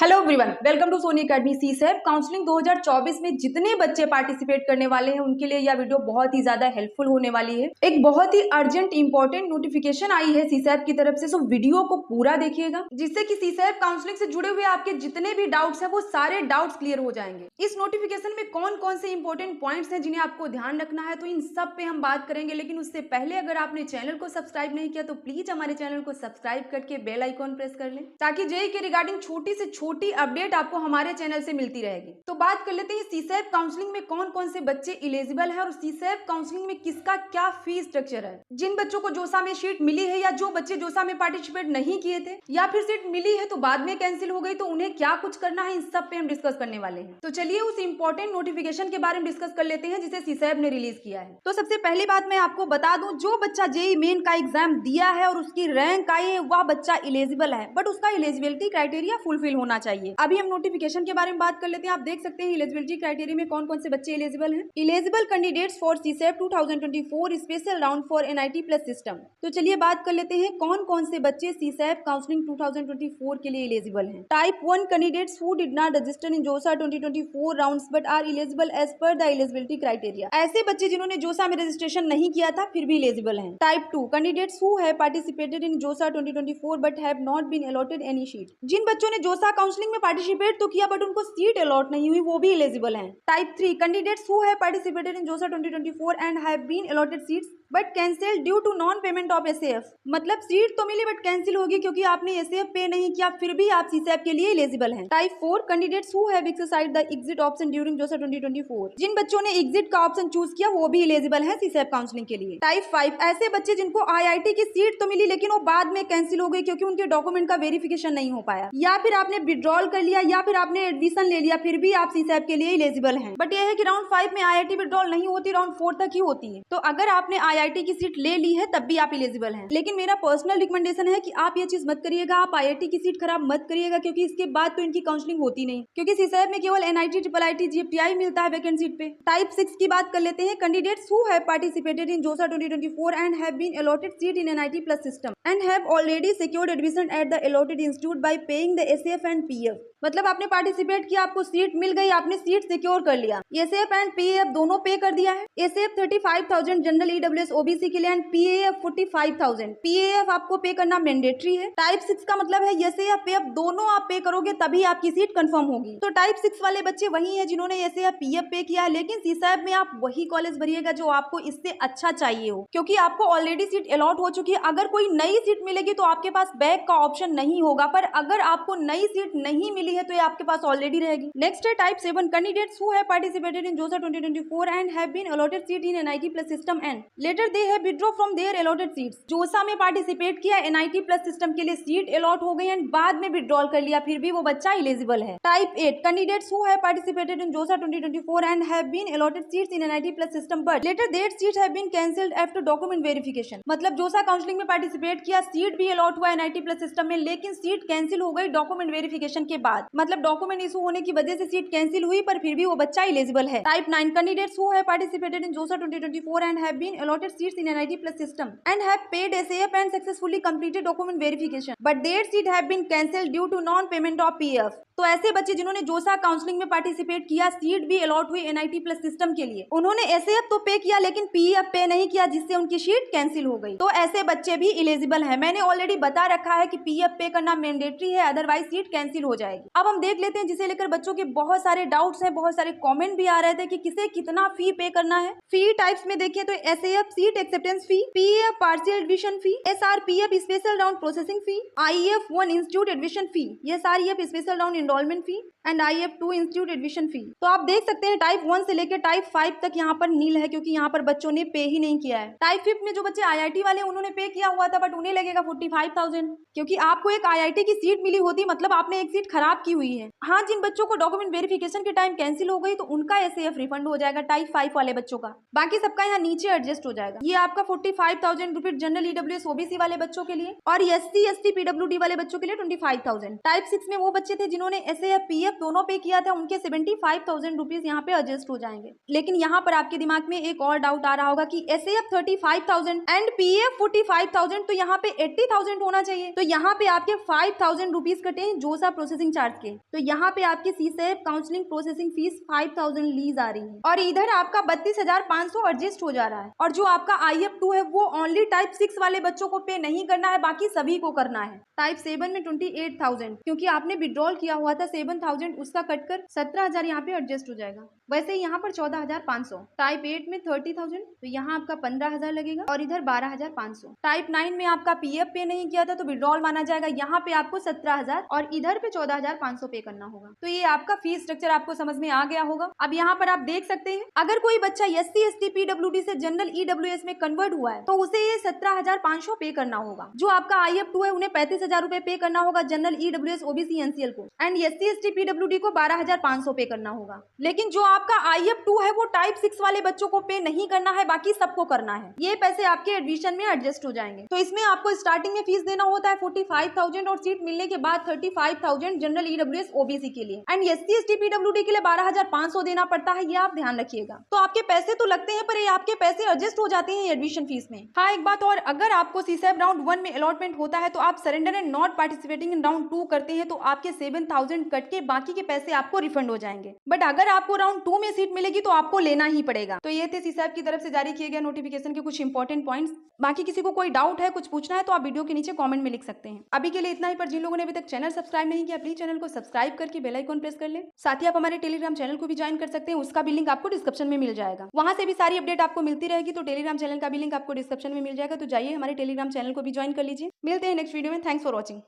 Hello everyone, welcome to Soni academy. CSAB counselling 2024 में जितने बच्चे पार्टिसिपेट करने वाले हैं उनके लिए यह वीडियो बहुत ही ज्यादा हेल्पफुल होने वाली है। एक बहुत ही अर्जेंट इंपॉर्टेंट नोटिफिकेशन आई है सीसेप की तरफ से, सो वीडियो को पूरा देखिएगा जिससे कि सीसेप काउंसलिंग से जुड़े हुए आपके जितने भी डाउट्स हैं वो सारे डाउट्स क्लियर हो जाएंगे। इस नोटिफिकेशन में कौन कौन से इंपॉर्टेंट पॉइंट्स हैं जिन्हें आपको ध्यान रखना है, तो इन सब पे हम बात करेंगे। लेकिन उससे पहले अगर आपने चैनल को सब्सक्राइब नहीं किया तो प्लीज हमारे चैनल को सब्सक्राइब करके बेल आइकॉन प्रेस कर लें ताकि जेईई के रिगार्डिंग छोटी से छोटी अपडेट आपको हमारे चैनल से मिलती रहेगी। तो बात कर लेते हैं सीसेप काउंसलिंग में कौन कौन से बच्चे इलिजिबल है और सीसेप काउंसलिंग में किसका क्या फी स्ट्रक्चर है। जिन बच्चों को जोसा में सीट मिली है या जो बच्चे जोसा में पार्टिसिपेट नहीं किए थे या फिर सीट मिली है तो बाद में कैंसिल हो गई, तो उन्हें क्या कुछ करना है, इन सब पे हम डिस्कस करने वाले हैं। तो चलिए उस इंपॉर्टेंट नोटिफिकेशन के बारे में डिस्कस कर लेते हैं जिसे सीसेप ने रिलीज किया है। तो सबसे पहली बात मैं आपको बता दूं, जो बच्चा जेईई मेन का एग्जाम दिया है और उसकी रैंक आई है वह बच्चा इलिजिबल है, बट उसका इलिजिबिलिटी क्राइटेरिया फुलफिल होना चाहिए। अभी हम नोटिफिकेशन के बारे में बात कर लेते हैं। आप देख सकते हैं एलिजिबिलिटी क्राइटेरिया में कौन कौन से बच्चे एलिजिबल हैं। Eligible candidates for CSAB 2024 special round for NIT plus system. तो चलिए बात कर लेते हैं कौन कौन से बच्चे सीसेप काउंसलिंग 2024 के लिए एलिजिबल हैं। Type 1 candidates who did not register in जोसा 2024 rounds but are eligible as per the eligibility criteria. ऐसे बच्चे जिन्होंने जोसा में रजिस्ट्रेशन नहीं किया था फिर भी एलिजिबल हैं। Type 2 candidates who have participated in जोसा 2024 but have not been allotted any seat. जिन बच्चों ने जोसा काउंसलिंग में पार्टिसिपेट तो किया बट उनको सीट अलॉट नहीं हुई वो भी एलिजिबल हैं। Type 3 candidates who have participated in जोसा 2024 and have been allotted seats but cancel due to non payment of SAF. मतलब सीट तो मिली बट कैंसिल होगी क्योंकि आपने एसएएफ पे नहीं किया, फिर भी आप सीसेप के लिए एलिजिबल हैं। Type 4 candidates who have exercised the exit option during जोसा 2024। जिन बच्चों ने एग्जिट का ऑप्शन चूज किया वो भी एलिजिबल हैं सीसेप काउंसलिंग के लिए। टाइप 5 ऐसे बच्चे जिनको आईआईटी की सीट तो मिली लेकिन वो बाद में कैंसिल हो गई क्योंकि उनके डॉक्यूमेंट का वेरिफिकेशन नहीं हो पाया, या फिर आपने विड्रॉल कर लिया या फिर आपने एडमिशन ले लिया, फिर भी आप सीसेप के लिए एलिजिबल हैं। बट यह है कि राउंड 5 में आईआईटी विड्रॉल नहीं होती, राउंड 4 तक ही होती है। तो अगर आपने आईआईटी की सीट ले ली है तब भी आप एलिजिबल हैं। लेकिन मेरा पर्सनल रिकमेंडेशन है कि आप ये चीज मत करिएगा, आप आईआईटी की सीट खराब मत करिएगा क्योंकि इसके बाद तो इनकी काउंसलिंग होती नहीं, क्योंकि सीसेप में केवल एनआईटी, ट्रिपल आईटी, जीएफटीआई मिलता है वैकेंट सीट पे। टाइप 6 की बात कर लेते हैं। Candidates who have participated in जोसा 2024 and have been allotted seat in NIT plus system and have already secured admission at the allotted institute by paying the SAF and PF. मतलब आपने participate किया, आपको सीट मिल गई, आपने seat secure कर लिया, SAF and PF दोनों पे कर दिया है। एसएएफ 35,000 जनरल ईडब्ल्यूएस ओबीसी के लिए एंड पीएफ 45,000। पीएफ आपको पे करना मैंडेटरी है। टाइप 6 का मतलब है एसएएफ पीएफ दोनों आप पे करोगे तभी आपकी सीट कंफर्म होगी। तो टाइप 6 वाले बच्चे वही है जिन्होंने एसएएफ पीएफ पे किया है, लेकिन सीसेप में आप वही कॉलेज भरिएगा जो आपको इससे अच्छा चाहिए हो, क्योंकि आपको ऑलरेडी सीट अलॉट हो चुकी है। अगर कोई नई सीट मिलेगी तो आपके पास बैक का ऑप्शन नहीं होगा, पर अगर आपको नई सीट नहीं मिली है तो ये आपके पास ऑलरेडी रहेगी। नेक्स्ट है type 7 candidates who have participated in जोसा 2024 and have been allotted seat in NIT plus system and later they have withdraw from their allotted seats. JoSAA में पार्टिसिपेट किया, एनआईटी प्लस सिस्टम के लिए सीट अलॉट हो गई and बाद में withdrawal कर लिया, फिर भी वो बच्चा एलिजिबल है। Type 8 candidates who have participated in जोसा 2024 and have been allotted seats in NIT plus system but later their seat have been cancelled after document verification. मतलब जोसा काउंसलिंग में पार्टिसिपेट किया, सीट भी अलॉट हुआ एनआईटी प्लस सिस्टम में, लेकिन seat cancel हो गई डॉक्यूमेंट वेरिफिकेशन के बाद। मतलब डॉक्यूमेंट इशू होने की वजह से सीट कैंसिल हुई पर फिर भी वो बच्चा एलिजिबल है। Type 9 candidates who have participated in जोसा 2024 and have been allotted seats in NIT plus system and have paid SAF and successfully completed document verification but their seat have been cancelled due to non payment of PF. तो ऐसे बच्चे जिन्होंने जोसा counselling में participate किया, seat भी allot हुई NIT plus system के लिए, उन्होंने एसएएफ तो पे किया लेकिन पीएफ पे नहीं किया जिससे उनकी सीट कैंसिल हो गई, तो ऐसे बच्चे भी एलिजिबल है। मैंने ऑलरेडी बता रखा है कि पीएफ पे करना मैंडेटरी है, अदरवाइज सीट कैंसिल हो जाएगी। अब हम देख लेते हैं जिसे लेकर बच्चों के बहुत सारे डाउट्स हैं, बहुत सारे कमेंट भी आ रहे थे कि किसे कितना फी पे करना है। फी टाइप्स में देखें तो SAF seat acceptance fee, PF partial admission fee, SRPF special round processing fee, IF 1 institute admission fee, SREF special round enrolment fee and IF2 institute admission fee. तो आप देख सकते हैं टाइप 1 से लेकर टाइप 5 तक यहाँ पर नील है क्योंकि यहाँ पर बच्चों ने पे ही नहीं किया है। टाइप 5 में जो बच्चे आईआईटी वाले उन्होंने पे किया हुआ था बट उन्हें लगेगा 45,000 क्योंकि आपको एक आईआईटी की सीट मिली होती, मतलब आपने एक सीट खराब की हुई है। हाँ, जिन बच्चों को डॉक्यूमेंट वेरिफिकेशन के टाइम कैंसिल हो गई तो उनका एसएएफ रिफंड हो जाएगा टाइप 5 वाले बच्चों का, बाकी सबका यहाँ नीचे एडजस्ट हो जाएगा। ये आपका 45,000 रुपीज जनरल ईडब्ल्यूएस ओबीसी वाले बच्चों के लिए और SC ST PWD वाले बच्चों के लिए 25,000। टाइप 6 में वो बच्चे थे जिन्होंने जिन्होंने SAF PF दोनों पे किया था उनके 75,000 रुपीज यहाँ पे एडजस्ट हो जाएंगे। लेकिन यहाँ पर आपके दिमाग में एक और डाउट आ रहा होगा कि SAF 35,000 एंड PF 45,000, तो यहाँ पे 80,000 होना चाहिए। तो यहाँ पे आपके 5,000 रुपीज कटे जोसा प्रोसेसिंग चार्ज के। तो यहाँ पे आपकी CSAF काउंसलिंग प्रोसेसिंग फीस 5,000 लीज आ रही है और इधर आपका 32,500 एडजस्ट हो जा रहा है। और जो आपका IF2 है वो ओनली टाइप 6 वाले बच्चों को पे नहीं करना है, बाकी सभी को करना है। टाइप 7 में 28,000 क्योंकि आपने विड्रॉल किया हुआ था 7,000, उसका कटकर 17,000 यहाँ पे एडजस्ट हो जाएगा। वैसे यहाँ पर 14,500। टाइप 8 में 30,000, तो यहाँ आपका 15,000 लगेगा और इधर 12,500। टाइप 9 में आपका PF पे नहीं किया था तो विड्रॉल माना जाएगा, यहाँ पे आपको 17,000 और इधर पे 14,500 पे करना होगा। तो ये आपका फीस स्ट्रक्चर आपको समझ में आ गया होगा। अब यहाँ पर आप देख सकते हैं अगर कोई बच्चा SC ST PWD से जनरल EWS में कन्वर्ट हुआ है तो उसे ये 17,500 पे करना होगा। जो आपका IF2 है उन्हें 35,000 रुपए पे करना होगा जनरल EWS OBC NCL को, एंड SC ST PWD को 12,500 पे करना होगा। लेकिन जो आपका IF2 है वो टाइप 6 वाले बच्चों को पे नहीं करना है, बाकी सबको करना है। ये पैसे आपके एडमिशन में एडजस्ट हो जाएंगे। तो इसमें आपको स्टार्टिंग में फीस देना होता है 45,000 और सीट मिलने के बाद 35,000 जनरल EWS OBC के लिए, एंड SC ST PWD के लिए 12,500 देना पड़ता है, ये आप ध्यान रखिएगा। तो आपके पैसे तो लगते हैं पर ये आपके पैसे एडजस्ट हो जाते हैं एडमिशन फीस में। हाँ, एक बात और, अगर आपको CSAF राउंड 1 में अलॉटमेंट होता है तो आप surrender and not participating in round 2 करते हैं तो आपके 7,000 कट के बाकी के पैसे आपको रिफंड हो जाएंगे। बट अगर आपको राउंड 2 में सीट मिलेगी तो आपको लेना ही पड़ेगा। तो ये थे CSAF की तरफ से जारी किए गए नोटिफिकेशन के कुछ इंपॉर्टेंट पॉइंट्स। बाकी किसी को कोई डाउट है, कुछ पूछना है तो आप वीडियो के नीचे कमेंट में लिख सकते हैं। अभी के लिए इतना ही, पर जिन लोगों ने अभी तक चैनल सब्सक्राइब नहीं किया प्लीज चैनल को सब्सक्राइब करके बेल आइकन प्रेस कर ले। साथ ही आप हमारे टेलीग्राम चैनल को भी ज्वाइन कर सकते हैं, उसका भी लिंक आपको डिस्क्रिप्शन में मिल जाएगा। वहां से भी सारी अपडेट आपको मिलती रहेगी। तो टेलीग्राम चैनल का भी लिंक आपको डिस्क्रिप्शन में मिल जाएगा, तो जाइए हमारे टेलीग्राम चैनल को भी ज्वाइन कर लीजिए। मिलते हैं नेक्स्ट वीडियो में। Thanks for watching.